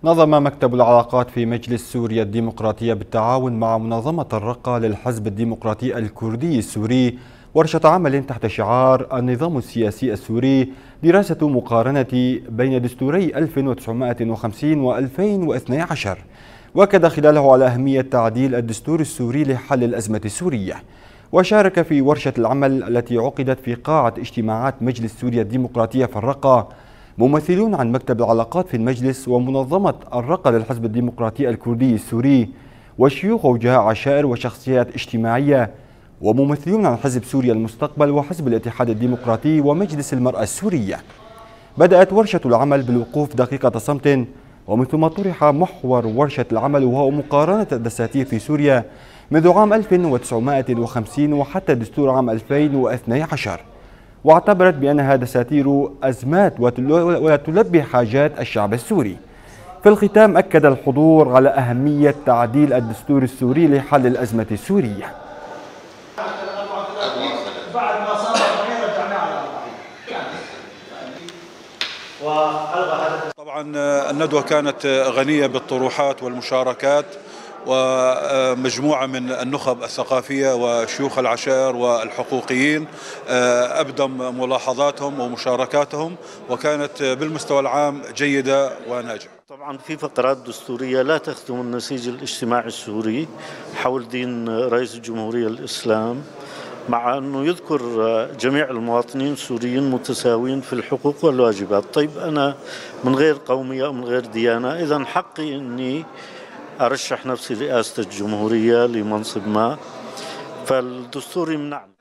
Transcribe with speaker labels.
Speaker 1: نظم مكتب العلاقات في مجلس سوريا الديمقراطية بالتعاون مع منظمة الرقة للحزب الديمقراطي الكردي السوري ورشة عمل تحت شعار النظام السياسي السوري، دراسة مقارنة بين دستوري 1950 و 2012، وأكد خلاله على أهمية تعديل الدستور السوري لحل الأزمة السورية. وشارك في ورشة العمل التي عقدت في قاعة اجتماعات مجلس سوريا الديمقراطية في الرقة ممثلون عن مكتب العلاقات في المجلس ومنظمة الرقة للحزب الديمقراطي الكردي السوري وشيوخ ووجهاء عشائر وشخصيات اجتماعية، وممثلون عن حزب سوريا المستقبل وحزب الاتحاد الديمقراطي ومجلس المرأة السورية. بدأت ورشة العمل بالوقوف دقيقة صمت، ومن ثم طرح محور ورشة العمل وهو مقارنة الدساتير في سوريا منذ عام 1950 وحتى دستور عام 2012، واعتبرت بأنها دساتير أزمات ولا تلبي حاجات الشعب السوري. في الختام أكد الحضور على أهمية تعديل الدستور السوري لحل الأزمة السورية.
Speaker 2: طبعا الندوة كانت غنية بالطروحات والمشاركات، ومجموعة من النخب الثقافية وشيوخ العشائر والحقوقيين أبدم ملاحظاتهم ومشاركاتهم، وكانت بالمستوى العام جيدة وناجحة.
Speaker 3: طبعا في فقرات دستورية لا تخدم النسيج الاجتماعي السوري حول دين رئيس الجمهورية الإسلام، مع أنه يذكر جميع المواطنين السوريين متساويين في الحقوق والواجبات. طيب أنا من غير قومية أو من غير ديانة، إذن حقي أني أرشح نفسي رئاسة الجمهورية لمنصب ما، فالدستور يمنعني.